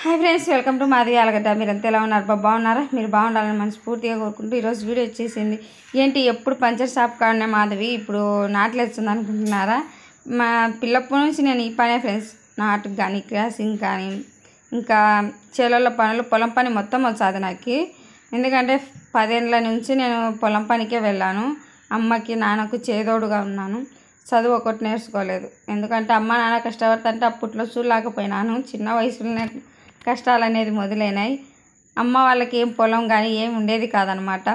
Hi friends, welcome to మాది ఆలగడ్డ. మీరంతా ఎలా ఉన్నారు? బాగున్నారా? మీరు బాగుండాలని మనస్ఫూర్తిగా కోరుకుంటూ ఈరోజు వీడియో వచ్చేసింది. ఏంటి ఎప్పుడు పంచర్ షాప్ కాడనే మాధవి ఇప్పుడు నాట్లు వేస్తుంది అనుకుంటున్నారా? మా పిల్లప్పటి నుంచి నేను ఈ పనే ఫ్రెండ్స్, నాటుకు కానీ క్రాసింగ్ కానీ ఇంకా చేలల్లో పనులు పొలం పని మొత్తం వచ్చాది నాకు. ఎందుకంటే 10 ఏళ్ళ నుంచి నేను పొలం పనికే వెళ్ళాను. అమ్మకి నాన్నకు చేదోడుగా ఉన్నాను. చదువు ఒకటి నేర్చుకోలేదు. ఎందుకంటే అమ్మ నాన్న కష్టపడుతుంటే అప్పట్లో చూడలేకపోయినాను. చిన్న వయసులోనే కష్టాలు అనేది మొదలైనాయి. అమ్మ వాళ్ళకి ఏం పొలం కానీ ఏం ఉండేది కాదనమాట.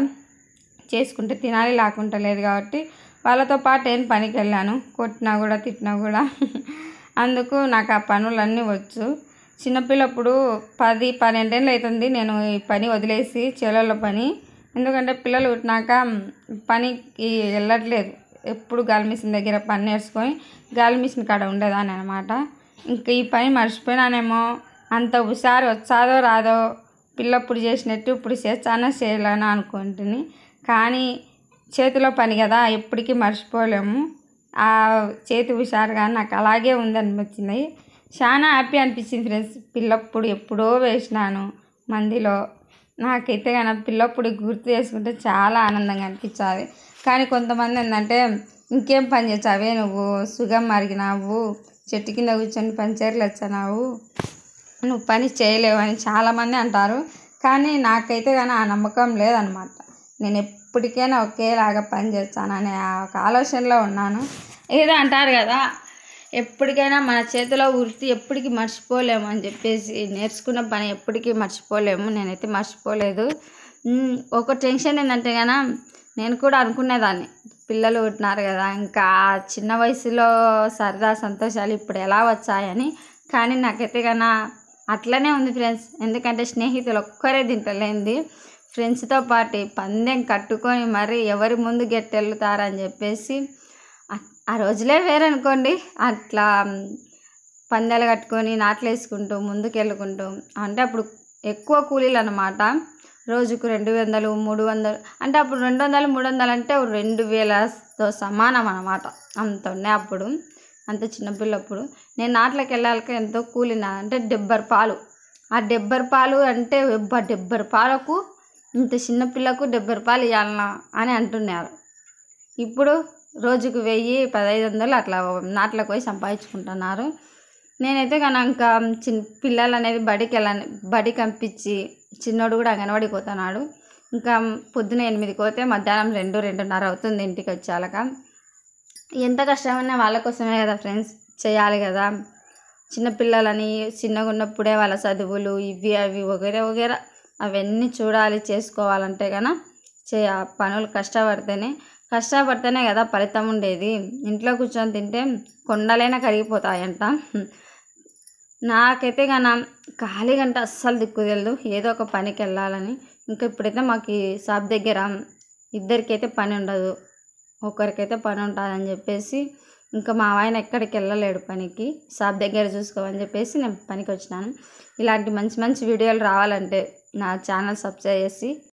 చేసుకుంటే తినాలి, లేకుంటే లేదు. కాబట్టి వాళ్ళతో పాటు ఏం పనికి వెళ్ళాను. కొట్టినా కూడా తిట్టినా కూడా అందుకు నాకు ఆ పనులన్నీ వచ్చు. చిన్నపిల్లప్పుడు 10-12 ఏళ్ళు అవుతుంది నేను ఈ పని వదిలేసి చేలల్లో పని. ఎందుకంటే పిల్లలు పుట్టినాక పనికి వెళ్ళట్లేదు. ఎప్పుడు గాలి మిషన్ దగ్గర పని నేర్చుకొని గాలి మిషన్ కాడ ఉండేదాన్ని అనమాట. ఇంకా ఈ పని మర్చిపోయినానేమో, అంత హుషారు వచ్చాదో రాదో, పిల్లప్పుడు చేసినట్టు ఇప్పుడు చేస్తానో చేయాలని అనుకుంటుని. కానీ చేతిలో పని కదా, ఎప్పటికీ మర్చిపోలేము. ఆ చేతి హుషారుగా నాకు అలాగే ఉందనిపించింది. చాలా హ్యాపీ అనిపించింది ఫ్రెండ్స్. పిల్లప్పుడు ఎప్పుడో వేసినాను మందిలో. నాకైతే కానీ పిల్లప్పుడు గుర్తు చేసుకుంటే చాలా ఆనందంగా అనిపించాలి. కానీ కొంతమంది ఏంటంటే, ఇంకేం పని చేసావే నువ్వు, సుగం మరిగినావు, చెట్టు కింద కూర్చొని పంచర్లు వచ్చావు, నువ్వు పని చేయలేవు అని చాలామంది అంటారు. కానీ నాకైతే కానీ ఆ నమ్మకం లేదనమాట. నేను ఎప్పటికైనా ఒకేలాగా పని చేస్తాననే ఒక ఆలోచనలో ఉన్నాను. ఏదో అంటారు కదా, ఎప్పటికైనా మన చేతిలో వృత్తి ఎప్పటికీ మర్చిపోలేము అని చెప్పేసి, నేర్చుకున్న పని ఎప్పటికీ మర్చిపోలేము. నేనైతే మర్చిపోలేదు. ఒక టెన్షన్ ఏంటంటే కన్నా, నేను కూడా అనుకునేదాన్ని పిల్లలు పుట్టినారు కదా, ఇంకా చిన్న వయసులో సరదా సంతోషాలు ఇప్పుడు ఎలా వచ్చాయని. కానీ నాకైతే కన్నా అట్లనే ఉంది ఫ్రెండ్స్. ఎందుకంటే స్నేహితులు ఒక్కరే తింటలేంది, ఫ్రెండ్స్తో పాటు పందెం కట్టుకొని మరీ ఎవరి ముందు గెట్టెళ్తారని చెప్పేసి ఆ రోజులే వేరనుకోండి. అట్లా పందాలు కట్టుకొని నాట్లు వేసుకుంటూ ముందుకెళ్ళుకుంటూ, అంటే అప్పుడు ఎక్కువ కూలీలు అన్నమాట. రోజుకు 200, 300, అంటే అప్పుడు 200, 300 అంటే 2000తో సమానం అన్నమాట. అంత ఉన్నాయి అప్పుడు, అంత చిన్నపిల్లప్పుడు. నేను నాట్లకి వెళ్ళాక ఎంతో కూలినా అంటే 70 రూపాయలు. ఆ 70 రూపాయలు అంటే 70 రూపాయలకు ఇంత చిన్నపిల్లకు 70 రూపాయలు ఇవ్వాలన్నా అని అంటున్నారు. ఇప్పుడు రోజుకు 1000, 1500 అట్లా నాట్లకు పోయి సంపాదించుకుంటున్నారు. నేనైతే కనుక పిల్లలు అనేది బడికి పంపించి, చిన్నోడు కూడా అంగన్వాడికి పోతున్నాడు. ఇంకా పొద్దున 8కి పోతే మధ్యాహ్నం 2-2:30 అవుతుంది ఇంటికి వచ్చాక. ఎంత కష్టమైనా వాళ్ళ కోసమే కదా ఫ్రెండ్స్, చేయాలి కదా. చిన్నపిల్లలని చిన్నగా ఉన్నప్పుడే వాళ్ళ చదువులు ఇవి అవి వగేరా వగేరా అవన్నీ చూడాలి, చేసుకోవాలంటే కన్నా పనులు కష్టపడితేనే కదా ఫలితం ఉండేది. ఇంట్లో కూర్చొని తింటే కొండలైనా కరిగిపోతాయంట. నాకైతే కన్నా ఖాళీ గంట అస్సలు దిక్కు తెలియదు, ఏదో ఒక పనికి వెళ్ళాలని. ఇంకా ఇప్పుడైతే మాకు ఈ షాప్ దగ్గర ఇద్దరికైతే పని ఉండదు, ఒకరికైతే పని ఉంటుందని చెప్పేసి ఇంకా మా ఆయన ఎక్కడికి వెళ్ళలేడు పనికి, షాప్ దగ్గర చూసుకోమని చెప్పేసి నేను పనికి వచ్చినాను. ఇలాంటి మంచి మంచి వీడియోలు రావాలంటే నా ఛానల్ సబ్స్క్రైబ్ చేసి